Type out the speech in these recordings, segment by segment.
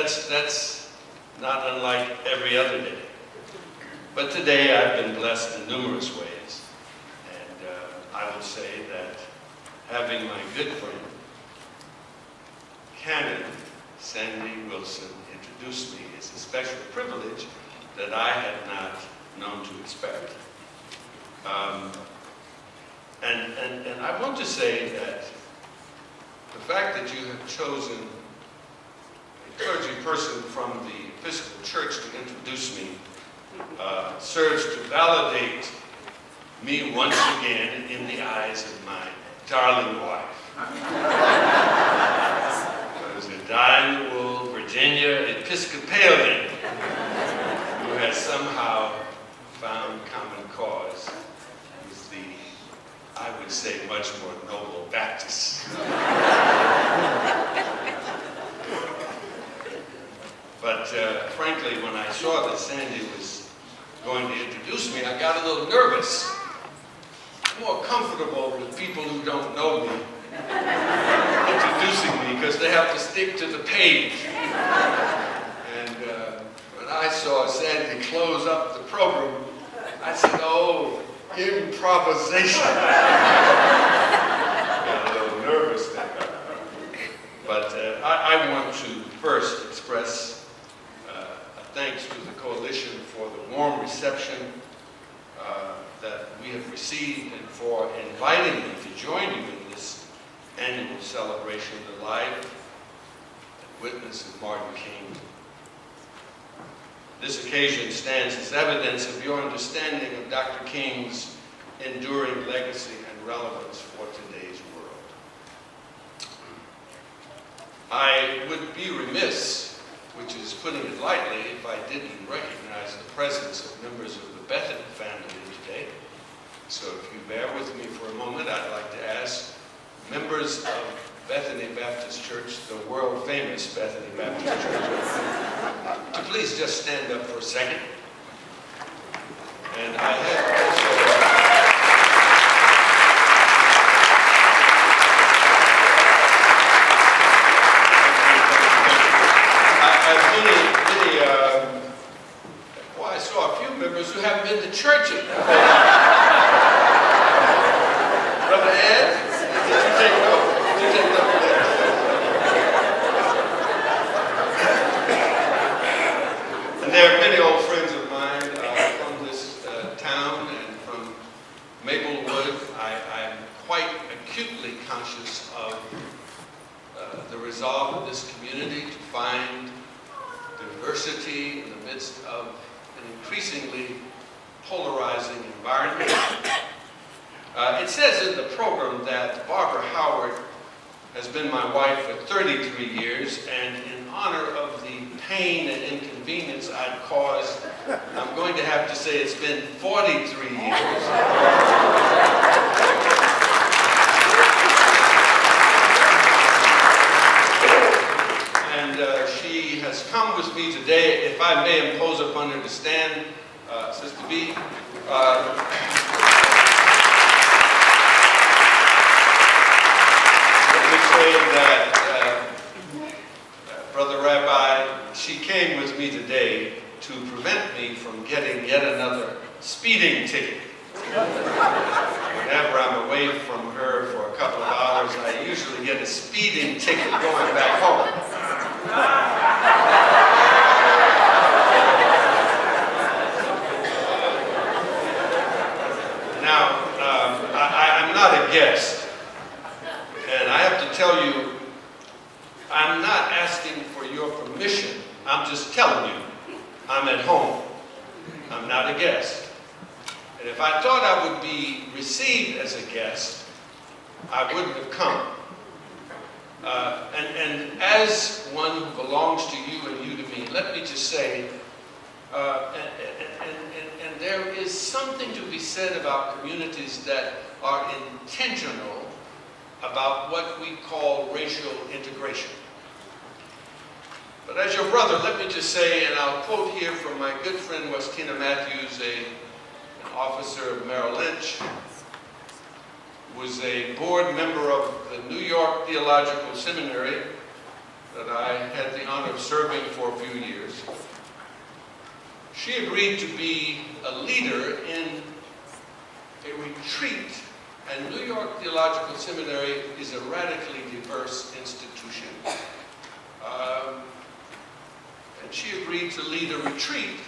that's not unlike every other day. But today I've been blessed in numerous ways. And I would say that having my good friend, Canon Sandy Wilson, introduce me is a special privilege that I had not known to expect. And I want to say that the fact that you have chosen a clergy person from the Episcopal Church to introduce me serves to validate me once again in the eyes of my darling wife. I was a dyed-in-the-wool Virginia Episcopalian who has somehow found common cause with the, I would say, much more noble Baptists. But frankly, when I saw that Sandy was going to introduce me, I got a little nervous. I'm more comfortable with people who don't know me introducing me because they have to stick to the page. And when I saw Sandy close up the program, I said, oh, improvisation. Got a little nervous there. But I want to first express thanks to the Coalition for the warm reception that we have received and for inviting me to join you in this annual celebration of the life and witness of Martin King. This occasion stands as evidence of your understanding of Dr. King's enduring legacy and relevance for today's world. I would be remiss, which is putting it lightly, if I didn't recognize the presence of members of the Bethany family today. So if you bear with me for a moment, I'd like to ask members of Bethany Baptist Church, the world-famous Bethany Baptist Church, to please just stand up for a second. And I have I saw a few members who haven't been to church at Brother Ed, did you take note? Did you take note there? And there are many old friends of mine from this town and from Maplewood. I'm quite acutely conscious of the resolve of this community to find diversity in the midst of an increasingly polarizing environment. It says in the program that Barbara Howard has been my wife for 33 years, and in honor of the pain and inconvenience I'd caused, I'm going to have to say it's been 43 years. She has come with me today. If I may impose upon her to stand, Sister B. Let me say that, Brother Rabbi, she came with me today to prevent me from getting yet another speeding ticket. Whenever I'm away from her for a couple of hours, I usually get a speeding ticket going back home. Now, I'm not a guest, and I have to tell you, I'm not asking for your permission. I'm just telling you, I'm at home. I'm not a guest. And if I thought I would be received as a guest, I wouldn't have come. And as one who belongs to you and you to me, let me just say, and there is something to be said about communities that are intentional about what we call racial integration. But as your brother, let me just say, and I'll quote here from my good friend Westina Matthews, an officer of Merrill Lynch, was a board member of the New York Theological Seminary, that I had the honor of serving for a few years, she agreed to be a leader in a retreat. And New York Theological Seminary is a radically diverse institution. And she agreed to lead a retreat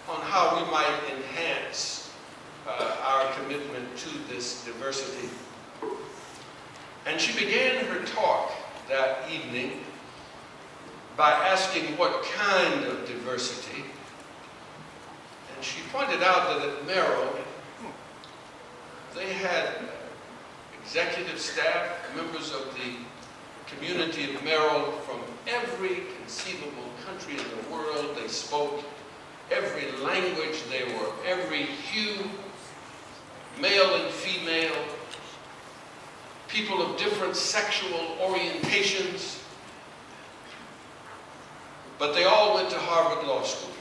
on how we might enhance our commitment to this diversity. And she began her talk that evening by asking what kind of diversity. And she pointed out that at Merrill, they had executive staff, members of the community of Merrill from every conceivable country in the world. They spoke every language. They were every hue, male and female, people of different sexual orientations. But they all went to Harvard Law School.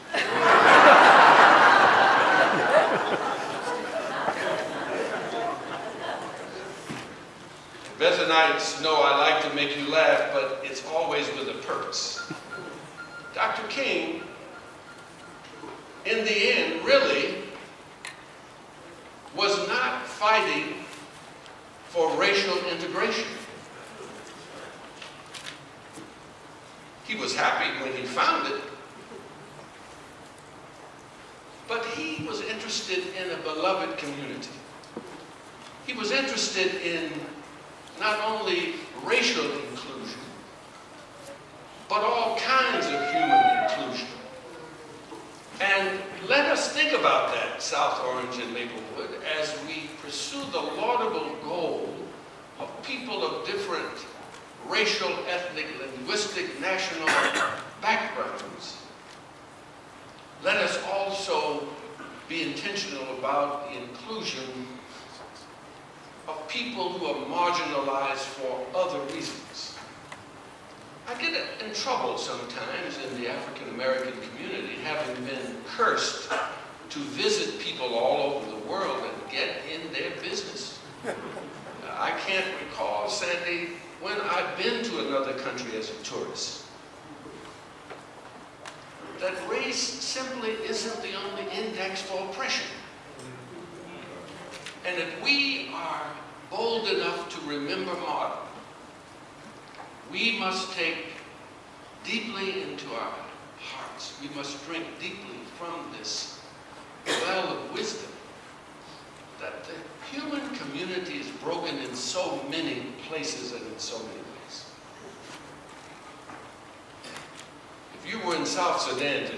Bethanites know I like to make you laugh, but it's always with a purpose. Dr. King, in the end, really was not fighting for racial integration. He was happy when he found it, but he was interested in a beloved community. He was interested in not only racial inclusion, but all kinds of human inclusion. And let us think about that, South Orange and Maplewood, as we pursue the laudable goal of people of different racial, ethnic, linguistic, national backgrounds. Let us also be intentional about the inclusion of people who are marginalized for other reasons. I get in trouble sometimes in the African American community, having been cursed to visit people all over the world and get in their business. I can't recall, Sandy, when I've been to another country as a tourist. That race simply isn't the only index for oppression. And if we are bold enough to remember Martin, we must take deeply into our hearts, we must drink deeply from this well of wisdom, that the human community is broken in so many places and in so many ways. If you were in South Sudan today,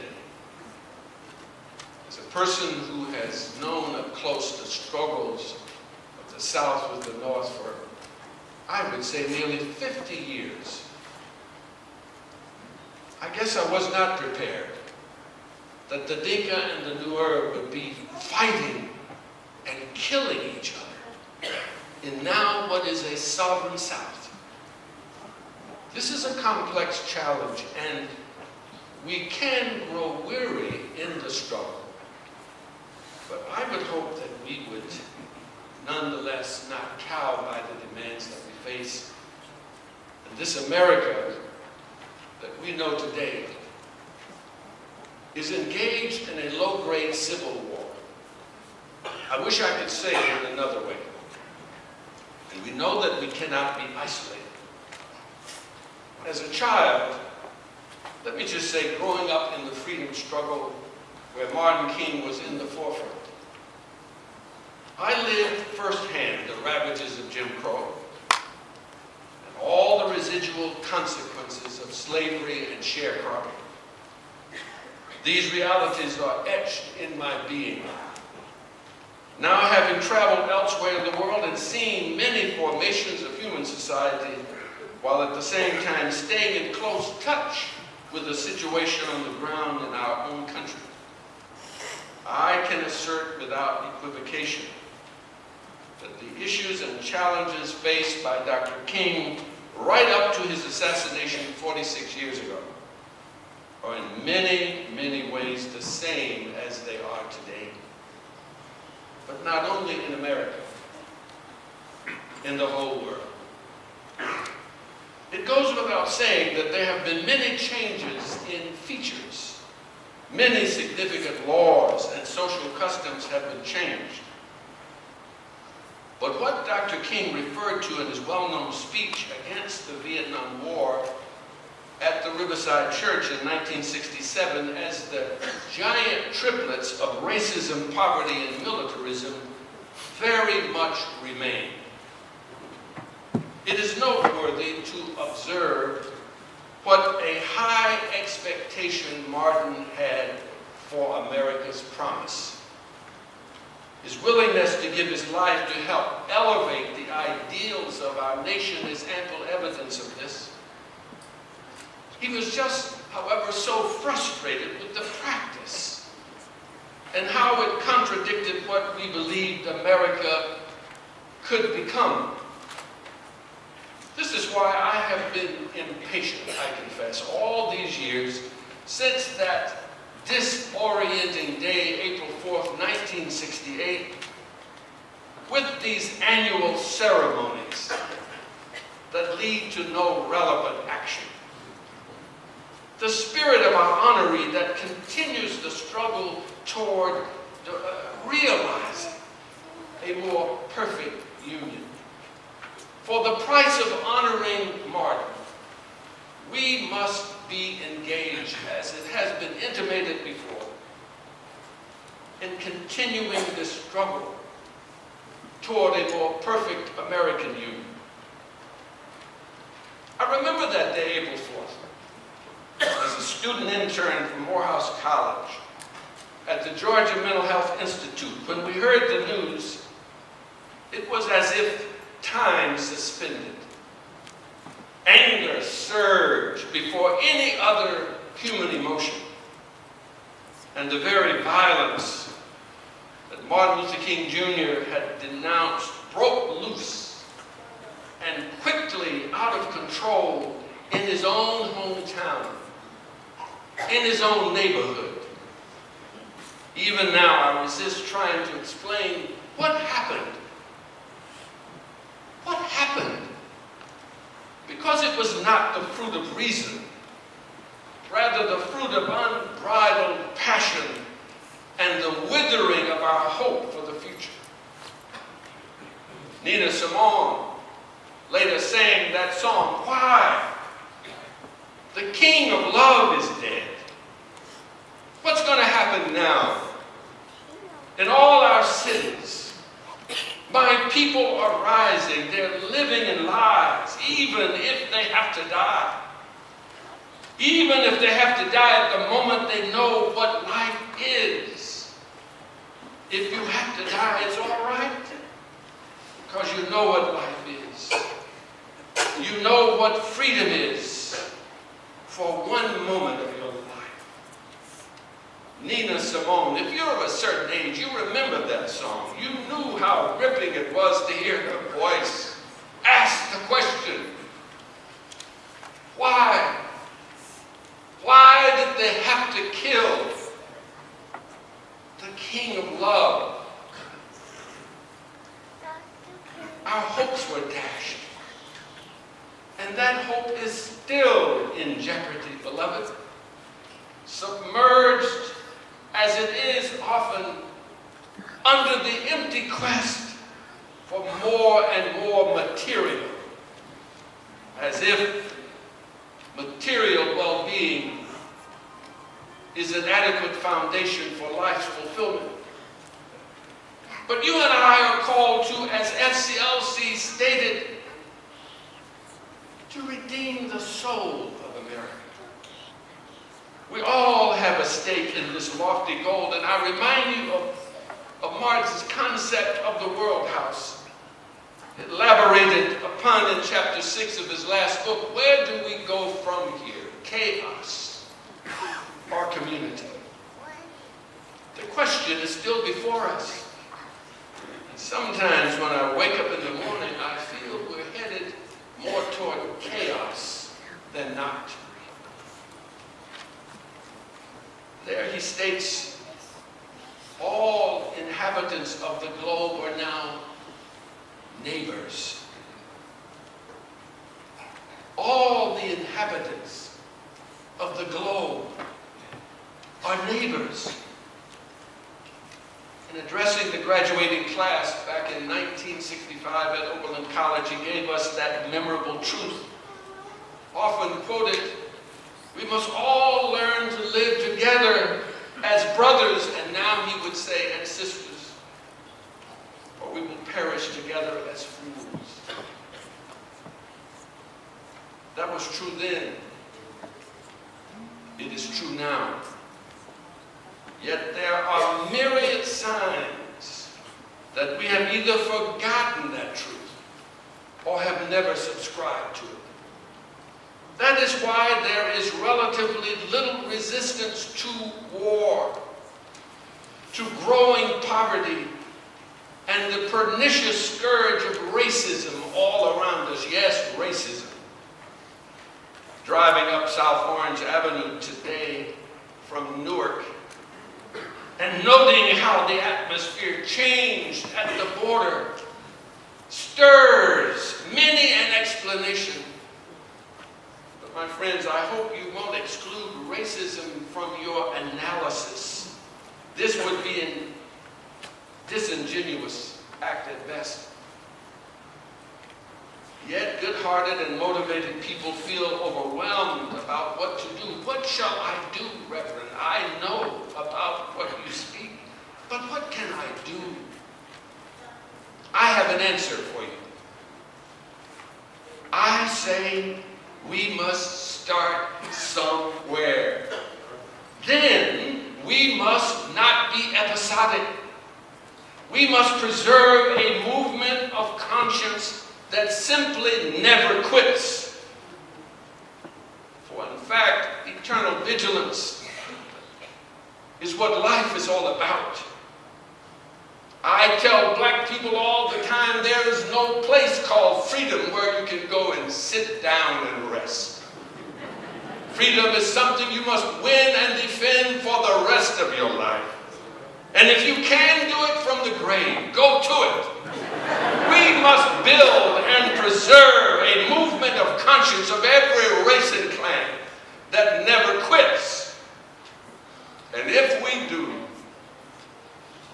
as a person who has known up close the struggles of the South with the North for, I would say, nearly 50 years, I guess I was not prepared that the Dinka and the Nuer would be fighting and killing each other in now what is a sovereign South. This is a complex challenge, and we can grow weary in the struggle. But I would hope that we would nonetheless not cow by the demands that we face. And this America that we know today is engaged in a low-grade civil war. I wish I could say it in another way. And we know that we cannot be isolated. As a child, let me just say, growing up in the freedom struggle where Martin King was in the forefront, I lived firsthand the ravages of Jim Crow and all the residual consequences of slavery and sharecropping. These realities are etched in my being. Now, having traveled elsewhere in the world and seen many formations of human society, while at the same time staying in close touch with the situation on the ground in our own country, I can assert without equivocation that the issues and challenges faced by Dr. King right up to his assassination 46 years ago are in many, many ways the same as they are today. But not only in America, in the whole world. It goes without saying that there have been many changes in features. Many significant laws and social customs have been changed. But what Dr. King referred to in his well-known speech against the Vietnam War at the Riverside Church in 1967 as the giant triplets of racism, poverty, and militarism very much remain. It is noteworthy to observe what a high expectation Martin had for America's promise. His willingness to give his life to help elevate the ideals of our nation is ample evidence of this. He was just, however, so frustrated with the practice and how it contradicted what we believed America could become. This is why I have been impatient, I confess, all these years since that disorienting day, April 4th, 1968, with these annual ceremonies that lead to no relevant action. The spirit of our honoree that continues the struggle toward realizing a more perfect union. For the price of honoring Martin, we must be engaged, as it has been intimated before, in continuing this struggle toward a more perfect American union. I remember that day, April 4th, as a student intern from Morehouse College at the Georgia Mental Health Institute. When we heard the news, it was as if time suspended. Anger surged before any other human emotion. And the very violence that Martin Luther King Jr. had denounced broke loose and quickly out of control in his own hometown, in his own neighborhood. Even now, I resist trying to explain what happened. What happened? Because it was not the fruit of reason, rather the fruit of unbridled passion and the withering of our hope for the future. Nina Simone later sang that song, "Why? The King of Love is dead." What's going to happen now? In all our cities, my people are rising. They're living in lives, even if they have to die. Even if they have to die at the moment they know what life is. If you have to die, it's all right. Because you know what life is. You know what freedom is for one moment of your life. Nina Simone, if you're of a certain age, you remember that song. You knew how gripping it was to hear her voice ask the question, why? Why did they have to kill the King of Love? Our hopes were dashed. And that hope is still in jeopardy, beloved. Submerged as it is often under the empty quest for more and more material, as if material well-being is an adequate foundation for life's fulfillment. But you and I are called to, as FCLC stated, to redeem the soul of America. We all have a stake in this lofty goal, and I remind you of Marx's concept of the world house, elaborated upon in chapter 6 of his last book. Where do we go from here? Chaos or community? The question is still before us. And sometimes when I wake up in the morning, I feel we're headed more toward chaos than not. There he states, all inhabitants of the globe are now neighbors. All inhabitants of the globe, our neighbors. In addressing the graduating class back in 1965 at Oberlin College, he gave us that memorable truth, often quoted: we must all learn to live together as brothers, and now he would say, and sisters, or we will perish together as fools. That was true then. It is true now. Yet there are myriad signs that we have either forgotten that truth or have never subscribed to it. That is why there is relatively little resistance to war, to growing poverty, and the pernicious scourge of racism all around us. Yes, racism. Driving up South Orange Avenue today from Newark and noting how the atmosphere changed at the border stirs many an explanation. But my friends, I hope you won't exclude racism from your analysis. This would be a disingenuous act at best. Yet good-hearted and motivated people feel overwhelmed about what to do. What shall I do, Reverend? I know about what you speak, but what can I do? I have an answer for you. I say we must start somewhere. Then we must not be episodic. We must preserve a movement of conscience that simply never quits. For in fact, eternal vigilance is what life is all about. I tell black people all the time, there is no place called freedom where you can go and sit down and rest. Freedom is something you must win and defend for the rest of your life. And if you can do it from the grave, go to it. We must build and preserve a movement of conscience of every race and clan that never quits. And if we do,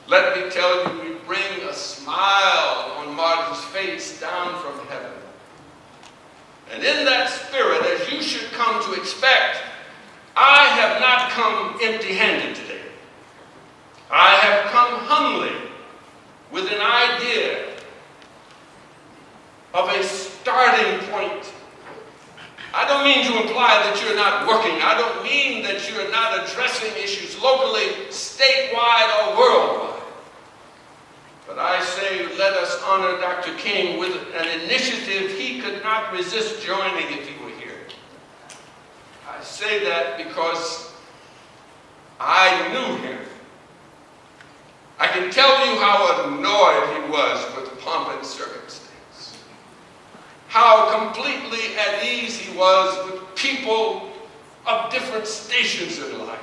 let me tell you, we bring a smile on Martin's face down from heaven. And in that spirit, as you should come to expect, I have not come empty-handed today. I have come humbly with an idea of a starting point. I don't mean to imply that you're not working. I don't mean that you're not addressing issues locally, statewide, or worldwide. But I say, let us honor Dr. King with an initiative he could not resist joining if he were here. I say that because I knew him. I can tell you how annoyed he was with pomp and circumstance. How completely at ease he was with people of different stations in life.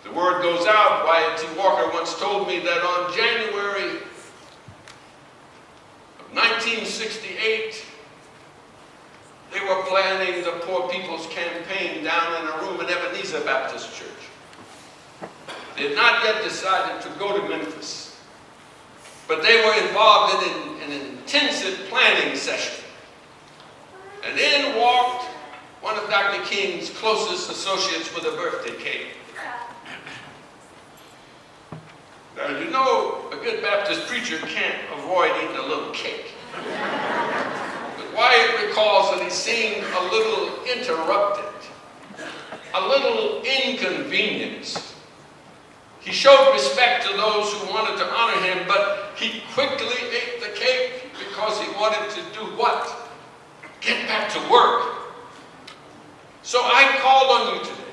The word goes out, Wyatt T. Walker once told me that on January of 1968, they were planning the Poor People's Campaign down in a room in Ebenezer Baptist Church. They had not yet decided to go to Memphis, but they were involved in an intensive planning session. And in walked one of Dr. King's closest associates with a birthday cake. Now, you know, a good Baptist preacher can't avoid eating a little cake. But Wyatt recalls that he seemed a little interrupted, a little inconvenienced. He showed respect to those who wanted to honor him, but he quickly ate the cake because he wanted to do what? Get back to work. So I called on you today